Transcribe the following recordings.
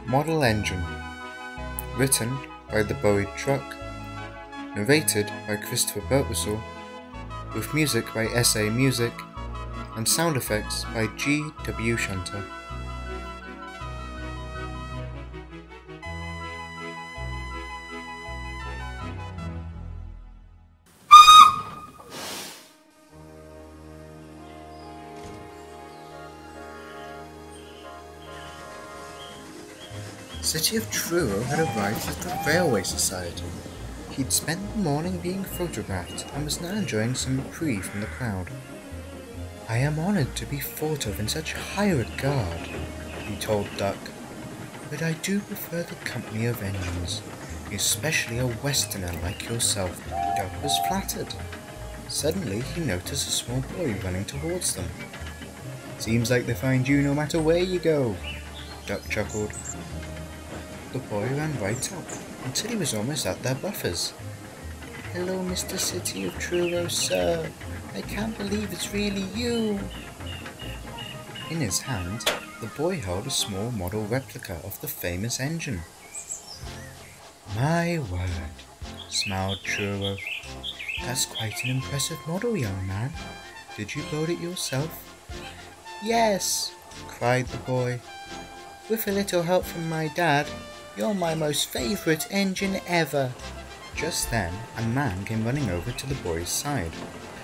Model Engine. Written by TheBuriedTruck. Narrated by Christopher Birtwistle. With music by SA Music. And sound effects by GWShunter. The city of Truro had arrived at the Railway Society. He'd spent the morning being photographed and was now enjoying some reprieve from the crowd. "I am honoured to be thought of in such high regard," he told Duck, "but I do prefer the company of engines, especially a Westerner like yourself." Duck was flattered. Suddenly he noticed a small boy running towards them. "Seems like they find you no matter where you go," Duck chuckled. The boy ran right up, until he was almost at their buffers. "Hello, Mr. City of Truro, sir. I can't believe it's really you." In his hand, the boy held a small model replica of the famous engine. "My word," smiled Truro. "That's quite an impressive model, young man. Did you build it yourself?" "Yes," cried the boy. "With a little help from my dad. You're my most favourite engine ever." Just then, a man came running over to the boy's side.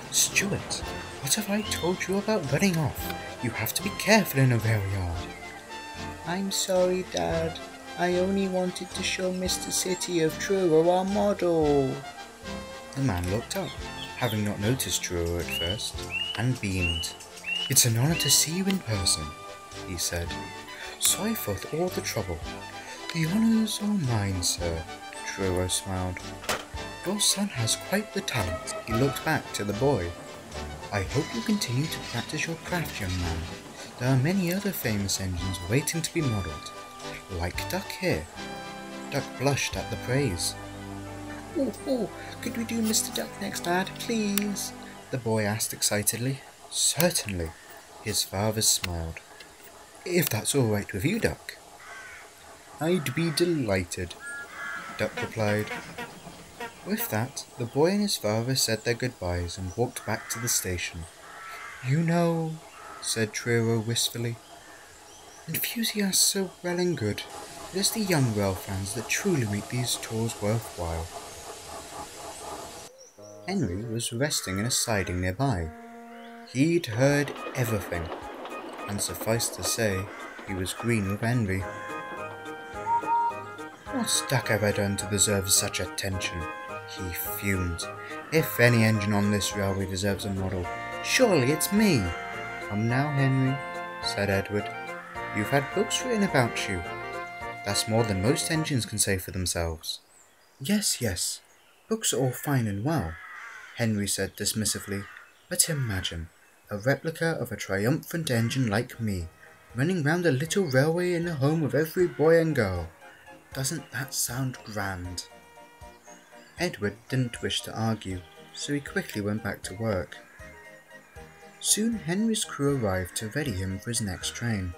"Stuart, what have I told you about running off? You have to be careful in a rail yard." "I'm sorry, Dad. I only wanted to show Mr. City of Truro our model." The man looked up, having not noticed Truro at first, and beamed. "It's an honour to see you in person," he said. "Sorry for all the trouble." "The honour's all mine, sir," Truro smiled. "Your son has quite the talent." He looked back to the boy. "I hope you continue to practice your craft, young man. There are many other famous engines waiting to be modelled, like Duck here." Duck blushed at the praise. Oh, could we do Mr. Duck next, Dad, please?" the boy asked excitedly. "Certainly," his father smiled. "If that's all right with you, Duck." "I'd be delighted," Duck replied. With that, the boy and his father said their goodbyes and walked back to the station. "You know," said Truro wistfully, "enthusiasts are well and good. It is the young rail fans that truly make these tours worthwhile." Henry was resting in a siding nearby. He'd heard everything, and suffice to say, he was green with envy. "What's Duck ever done to deserve such attention?" he fumed. "If any engine on this railway deserves a model, surely it's me." "Come now, Henry," said Edward. "You've had books written about you. That's more than most engines can say for themselves." Yes, books are all fine and well," Henry said dismissively, "but imagine a replica of a triumphant engine like me, running round a little railway in the home of every boy and girl. Doesn't that sound grand?" Edward didn't wish to argue, so he quickly went back to work. Soon Henry's crew arrived to ready him for his next train.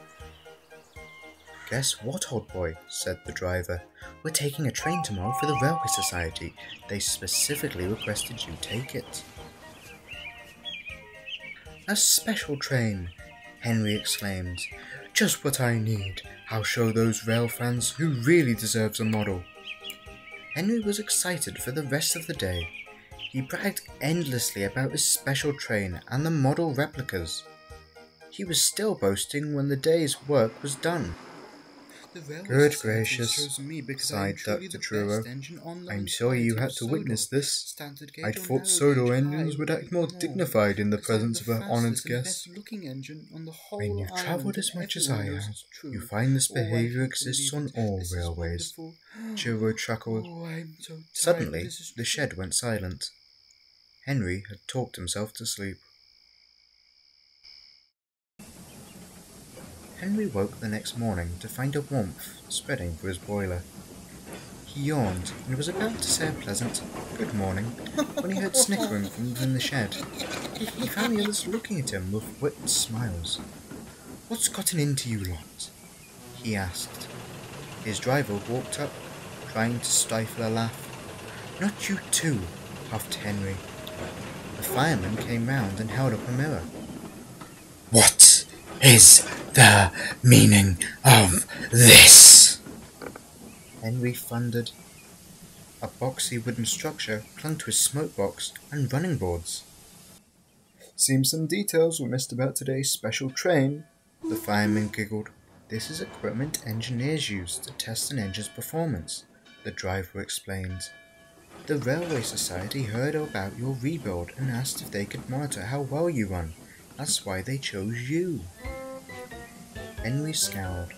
"Guess what, old boy?" said the driver. "We're taking a train tomorrow for the Railway Society. They specifically requested you take it." "A special train!" Henry exclaimed. "Just what I need. I'll show those rail fans who really deserves a model." Henry was excited for the rest of the day. He bragged endlessly about his special train and the model replicas. He was still boasting when the day's work was done. "Good gracious," sighed Duck to Truro. "I'm sorry you had to witness this. I'd thought Sodor engines would act more dignified in the presence of an honoured guest. When you've travelled as much as I have, you find this behaviour exists on all railways." Truro chuckled. Suddenly, the shed went silent. Henry had talked himself to sleep. Henry woke the next morning to find a warmth spreading through his boiler. He yawned and was about to say a pleasant "good morning" when he heard snickering from within the shed. He found the others looking at him with wicked smiles. "What's gotten into you lot?" he asked. His driver walked up, trying to stifle a laugh. "Not you too," huffed Henry. The fireman came round and held up a mirror. "What is the meaning of this?" Henry thundered. A boxy wooden structure clung to his smoke box and running boards. "Seems some details were missed about today's special train," the fireman giggled. "This is equipment engineers use to test an engine's performance," the driver explained. "The Railway Society heard about your rebuild and asked if they could monitor how well you run. That's why they chose you." Henry scowled.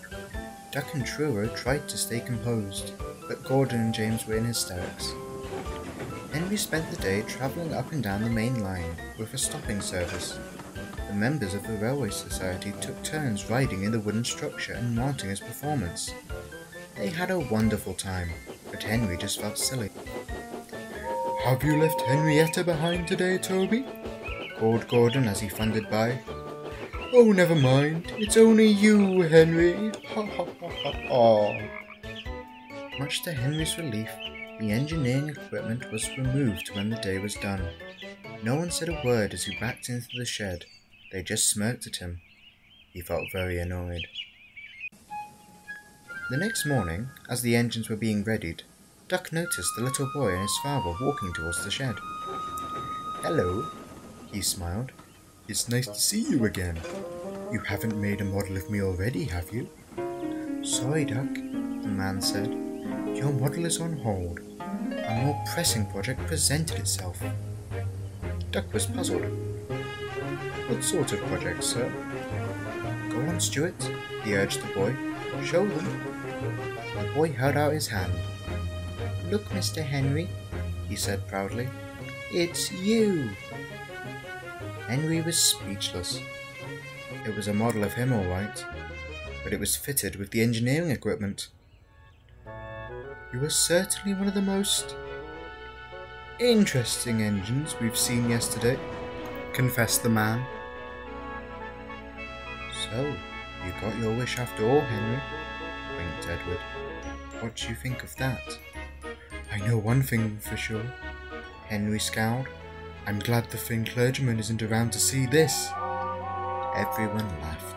Duck and Truro tried to stay composed, but Gordon and James were in hysterics. Henry spent the day travelling up and down the main line with a stopping service. The members of the Railway Society took turns riding in the wooden structure and monitoring his performance. They had a wonderful time, but Henry just felt silly. "Have you left Henrietta behind today, Toby?" called Gordon as he thundered by. "Oh, never mind. It's only you, Henry. Ha ha ha ha ha." Much to Henry's relief, the engineering equipment was removed when the day was done. No one said a word as he backed into the shed. They just smirked at him. He felt very annoyed. The next morning, as the engines were being readied, Duck noticed the little boy and his father walking towards the shed. "Hello," he smiled. "It's nice to see you again. You haven't made a model of me already, have you?" "Sorry, Duck," the man said. "Your model is on hold. A more pressing project presented itself." Duck was puzzled. "What sort of project, sir?" "Go on, Stuart," he urged the boy. "Show them." The boy held out his hand. "Look, Mr. Henry," he said proudly. "It's you." Henry was speechless. It was a model of him, all right, but it was fitted with the engineering equipment. "You are certainly one of the most interesting engines we've seen yesterday," confessed the man. "So, you got your wish after all, Henry," winked Edward. "What do you think of that?" "I know one thing for sure," Henry scowled. "I'm glad the Finn clergyman isn't around to see this." Everyone laughed.